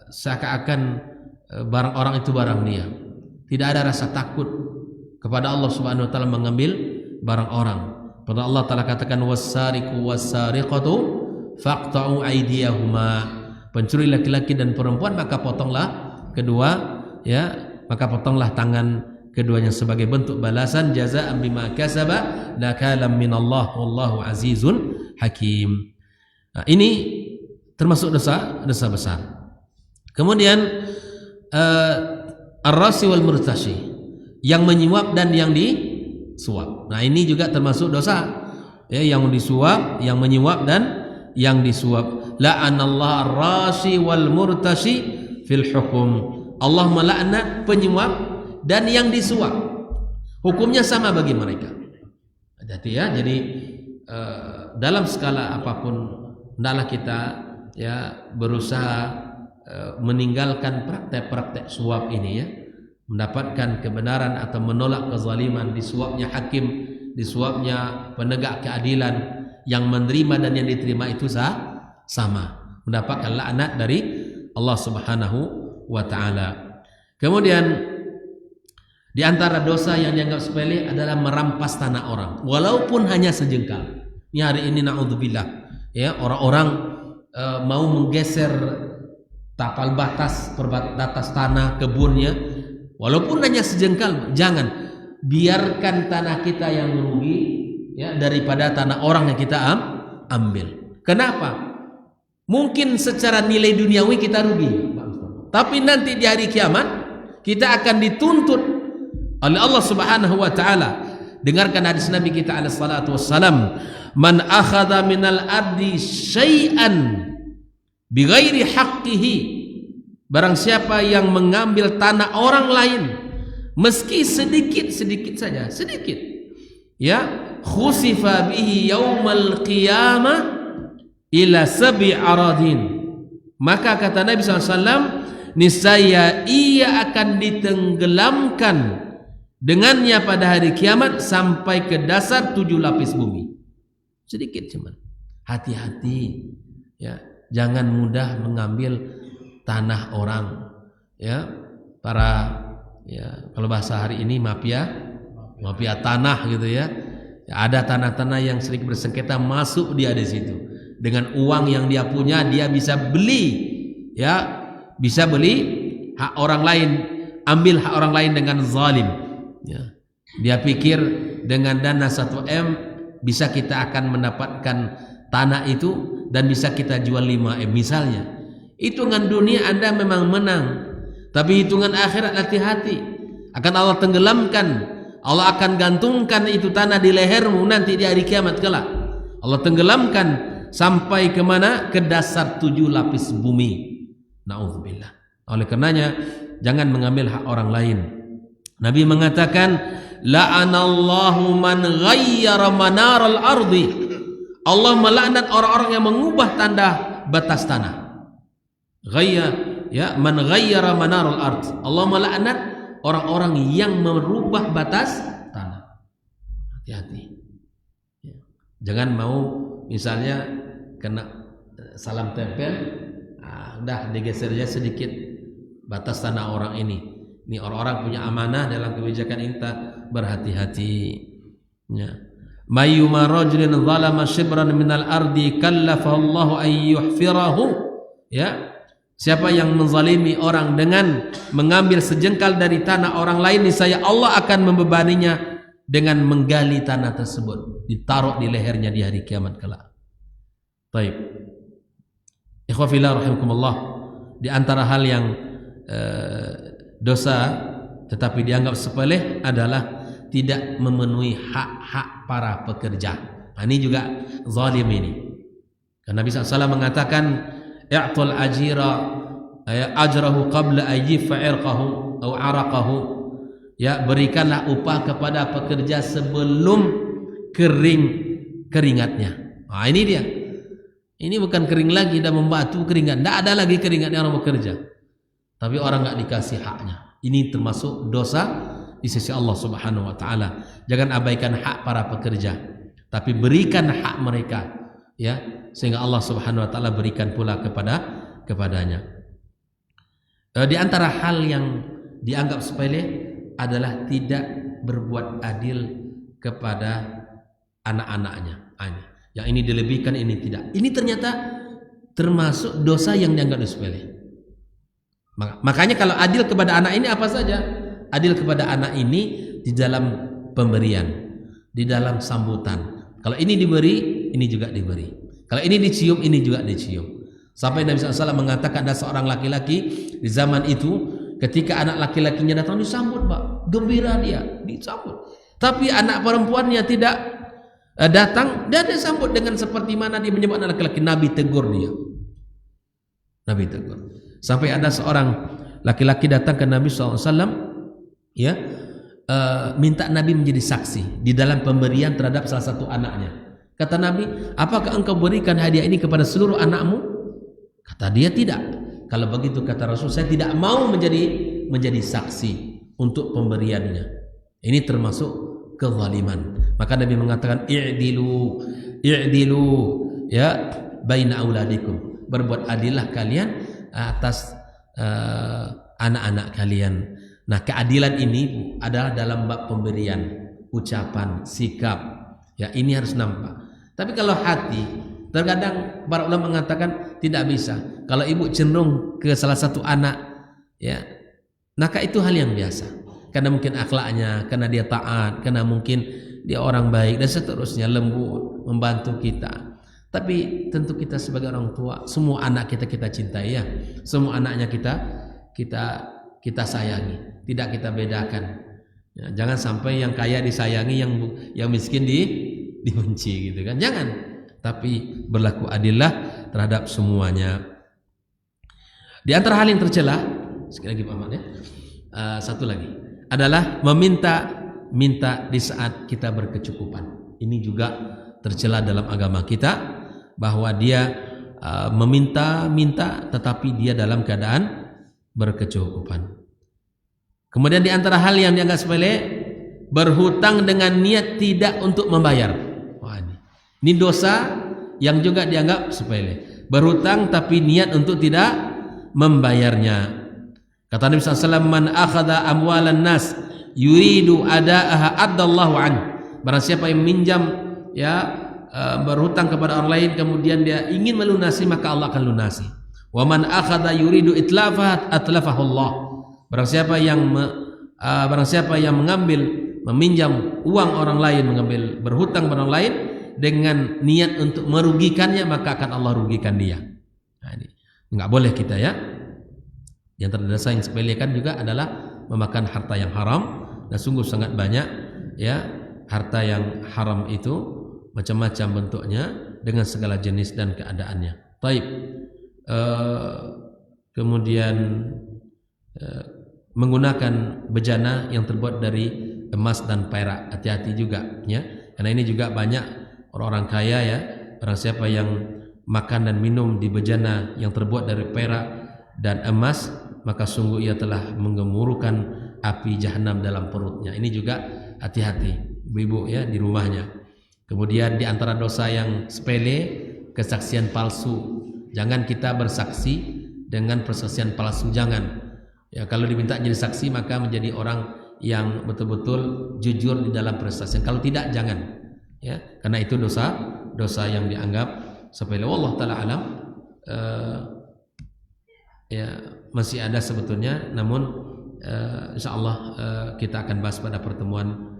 seakan-akan barang orang itu barang dia. Tidak ada rasa takut kepada Allah Subhanahu wa taala mengambil barang orang. Pada Allah taala katakan was-sariqu was-sariqatu faqta'u aydiyahuma. pencuri laki-laki dan perempuan, maka potonglah kedua, ya, maka potonglah tangan keduanya sebagai bentuk balasan jazaa'an bima kasaba nakalam minallah wallahu azizun hakim. Nah, ini termasuk dosa besar. Kemudian ar-rasi wal murtashi, yang menyuap dan yang disuap. Nah, ini juga termasuk dosa. Ya, yang disuap, yang menyuap dan yang disuap. La'anallahu ar-rasi wal murtashi fil hukum. Allah melaknat penyuap dan yang disuap. Hukumnya sama bagi mereka. Hati-hati ya. Jadi dalam skala apapun hendaklah kita ya berusaha meninggalkan praktek-praktek suap ini ya, mendapatkan kebenaran atau menolak kezaliman. Disuapnya hakim, disuapnya penegak keadilan, yang menerima dan yang diterima itu sama, mendapatkan laknat dari Allah Subhanahu wa taala. Kemudian di antara dosa yang dianggap sepele adalah merampas tanah orang walaupun hanya sejengkal. Ini hari ini naudzubillah ya, orang-orang mau menggeser tapal batas tanah kebunnya walaupun hanya sejengkal. Jangan biarkan tanah kita yang merugi ya daripada tanah orang yang kita ambil. Kenapa? Mungkin secara nilai duniawi kita rugi, tapi nanti di hari kiamat kita akan dituntut oleh Allah Subhanahu wa taala. Dengarkan hadis Nabi kita alaihi salatu wassalam, man akhadha minal ardi syai'an bighairi haqqihi, barang siapa yang mengambil tanah orang lain meski sedikit saja, sedikit ya, khusifa bihi yaumal qiyamah ila sab'i aradin, maka kata Nabi SAW, niscaya ia akan ditenggelamkan dengannya pada hari kiamat sampai ke dasar 7 lapis bumi. Sedikit cuman. Hati-hati ya, jangan mudah mengambil tanah orang ya. Para ya, kalau bahasa hari ini mafia tanah gitu ya. Ada tanah-tanah yang sedikit bersengketa, masuk dia di situ. Dengan uang yang dia punya dia bisa beli ya, bisa beli hak orang lain, ambil hak orang lain dengan zalim ya. Dia pikir dengan dana 1M bisa kita akan mendapatkan tanah itu dan bisa kita jual 5M misalnya. Hitungan dunia Anda memang menang, tapi hitungan akhirat hati-hati, akan Allah tenggelamkan. Allah akan gantungkan itu tanah di lehermu nanti di hari kiamat kelak. Allah tenggelamkan sampai ke mana? Ke dasar 7 lapis bumi. Na'udzubillah. Oleh karenanya jangan mengambil hak orang lain. Nabi mengatakan, la'anallahu man ghayyara manaral ardi. Allah melaknat orang-orang yang mengubah tanda batas tanah. Ya, man ghayyara manaral ard. Allah melaknat orang-orang yang merubah batas tanah. Hati-hati ya. Jangan mau misalnya kena salam tempel, udah digeser aja sedikit batas tanah orang ini. Ini orang-orang punya amanah dalam kebijakan ini, berhati-hati ya. Mayyuma rajulin zalama shibran minal ardi kallafahu an yuhfirahu ya. Siapa yang menzalimi orang dengan mengambil sejengkal dari tanah orang lain, niscaya Allah akan membebaninya dengan menggali tanah tersebut, ditaruh di lehernya di hari kiamat kelak. Baik. Ikhwah fillah rahimakumullah, di antara hal yang dosa tetapi dianggap sepele adalah tidak memenuhi hak-hak para pekerja. Nah, ini juga zalim ini. Karena Nabi SAW mengatakan, i'tul ajira ajrahu qabla ayyifa irqahu atau araqahu, ya, berikanlah upah kepada pekerja sebelum kering keringatnya. Nah, ini dia. Ini bukan kering lagi dan membatu keringat, tidak ada lagi keringatnya orang bekerja, tapi orang nggak dikasih haknya. Ini termasuk dosa di sisi Allah Subhanahu wa taala. Jangan abaikan hak para pekerja, tapi berikan hak mereka ya, sehingga Allah Subhanahu wa taala berikan pula kepadanya. Di antara hal yang dianggap sepele adalah tidak berbuat adil kepada anak-anaknya. Yang ini dilebihkan, ini tidak. Ini ternyata termasuk dosa yang dianggap sepele. Makanya kalau adil kepada anak ini apa saja? Adil kepada anak ini di dalam pemberian, di dalam sambutan. Kalau ini diberi, ini juga diberi. Kalau ini dicium, ini juga dicium. Sampai Nabi SAW mengatakan ada seorang laki-laki di zaman itu, ketika anak laki-lakinya datang disambut, Pak, gembira dia, disambut. Tapi anak perempuannya tidak datang, dia disambut dengan seperti mana dia menyebut anak laki-laki. Nabi tegur dia. Nabi tegur. Sampai ada seorang laki-laki datang ke Nabi SAW, ya, minta Nabi menjadi saksi di dalam pemberian terhadap salah satu anaknya. Kata Nabi, apakah engkau berikan hadiah ini kepada seluruh anakmu? Kata dia, tidak. Kalau begitu, kata Rasul, saya tidak mau menjadi saksi untuk pemberiannya. Ini termasuk kezaliman. Maka Nabi mengatakan, i'dilu ya baina auladikum. Berbuat adillah kalian atas anak-anak kalian. Nah, keadilan ini adalah dalam bab pemberian, ucapan, sikap. Ya, ini harus nampak. Tapi kalau hati, terkadang para ulama mengatakan tidak bisa. Kalau ibu cenderung ke salah satu anak, ya, maka itu hal yang biasa. Karena mungkin akhlaknya, karena dia taat, karena mungkin dia orang baik dan seterusnya, lembut, membantu kita. Tapi tentu kita sebagai orang tua, semua anak kita cintai, ya. Semua anaknya kita sayangi, tidak kita bedakan. Ya, jangan sampai yang kaya disayangi, yang miskin dibenci, gitu kan? Jangan. Tapi berlaku adillah terhadap semuanya. Di antara hal yang tercela, sekali lagi Pak Ahmad, ya, satu lagi adalah meminta di saat kita berkecukupan. Ini juga tercela dalam agama kita, bahwa dia meminta tetapi dia dalam keadaan berkecukupan. Kemudian di antara hal yang dianggap sepele, berhutang dengan niat tidak untuk membayar. Wah, ini dosa yang juga dianggap sepele. Berhutang tapi niat untuk tidak membayarnya. Kata Nabi SAW, man akhadha amwalan nas yuridu ada'aha addallahu an. Barang siapa yang minjam, ya, berhutang kepada orang lain kemudian dia ingin melunasi, maka Allah akan lunasi. Wa man akhadha yuridu itlafaha atlafahu Allah. Barang siapa yang meminjam uang orang lain, berhutang kepada orang lain dengan niat untuk merugikannya, maka akan Allah rugikan dia. Nah, ini enggak boleh kita, ya. Yang terdosa yang sepelekan juga adalah memakan harta yang haram, dan sungguh sangat banyak, ya, harta yang haram itu macam-macam bentuknya dengan segala jenis dan keadaannya. Taib. Kemudian menggunakan bejana yang terbuat dari emas dan perak, hati-hati juga, ya, karena ini juga banyak orang-orang kaya, ya. Barang siapa yang makan dan minum di bejana yang terbuat dari perak dan emas, maka sungguh ia telah menggemuruhkan api jahanam dalam perutnya. Ini juga hati-hati, ibu-ibu, ya, di rumahnya. Kemudian di antara dosa yang sepele, kesaksian palsu. Jangan kita bersaksi dengan persaksian palsu, jangan. Ya, kalau diminta jadi saksi maka menjadi orang yang betul-betul jujur di dalam persaksian. Kalau tidak, jangan. Ya, karena itu dosa yang dianggap sepele. Wallahu taala alam. Ya, masih ada sebetulnya, namun insyaallah kita akan bahas pada pertemuan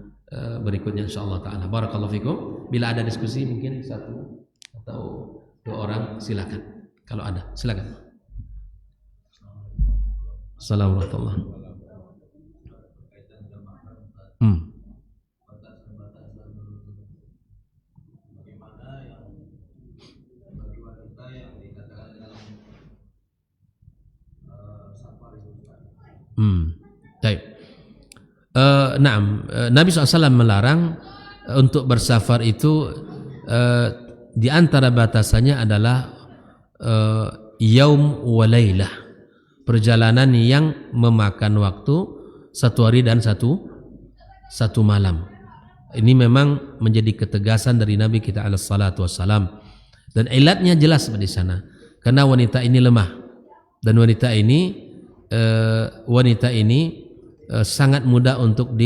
berikutnya insyaallah taala. Barakallahu fikum. Bila ada diskusi mungkin satu atau dua orang, silakan. Kalau ada, silakan. Assalamualaikum warahmatullahi wabarakatuh. Baik. Nabi SAW melarang untuk bersafar itu, di antara batasannya adalah yaum wa lailah, perjalanan yang memakan waktu 1 hari dan satu malam. Ini memang menjadi ketegasan dari Nabi kita alaihi salatu wassalam, dan ilatnya jelas di sana, karena wanita ini lemah, dan wanita ini sangat mudah untuk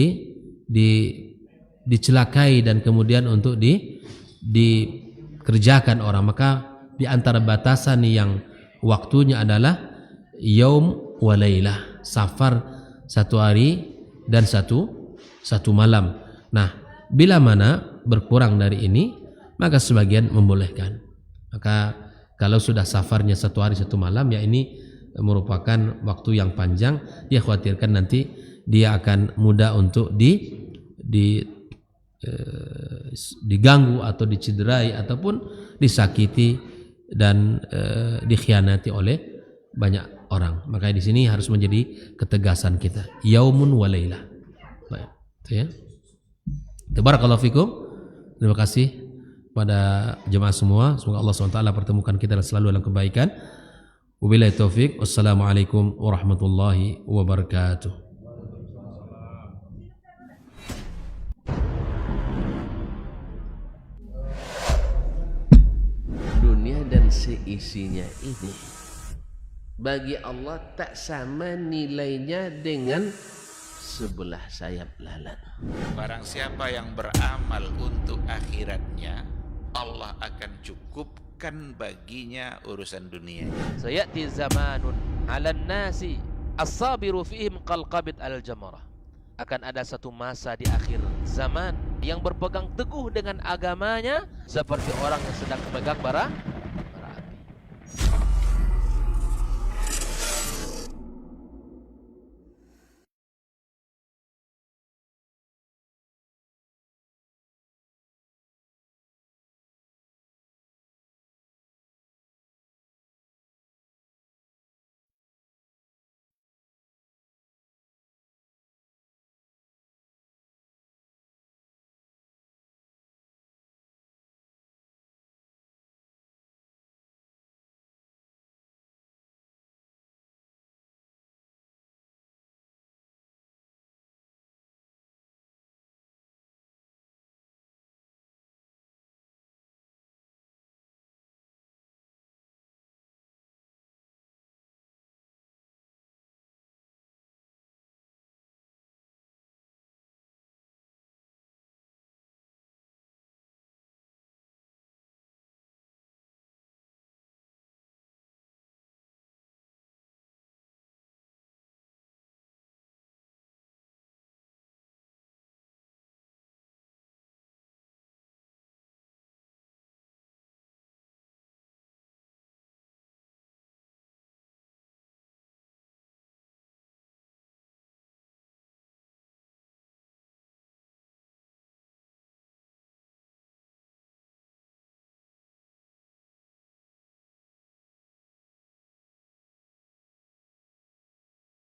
dicelakai dan kemudian untuk dikerjakan orang. Maka di antara batasan yang waktunya adalah yaum wa lailah, safar 1 hari dan satu malam. Nah, bila mana berkurang dari ini, maka sebagian membolehkan. Maka kalau sudah safarnya 1 hari 1 malam, ya ini merupakan waktu yang panjang. Dia khawatirkan nanti dia akan mudah untuk diganggu atau dicederai ataupun disakiti dan dikhianati oleh banyak orang. Maka di sini harus menjadi ketegasan kita, yaumun wa lailah. Baik, itu ya. Barakallahu fikum. Terima kasih pada jemaah semua. Semoga Allah SWT pertemukan kita selalu dalam kebaikan. Wabillahi taufik. Wassalamualaikum warahmatullahi wabarakatuh. Dunia dan seisinya ini bagi Allah tak sama nilainya dengan sebelah sayap lalat. Barang siapa yang beramal untuk akhiratnya, Allah akan cukupkan baginya urusan dunia. Sayati zamanun 'alan nasi as-sabiru fihim qalqabit al-jamarah. Akan ada satu masa di akhir zaman yang berpegang teguh dengan agamanya seperti orang yang sedang memegang bara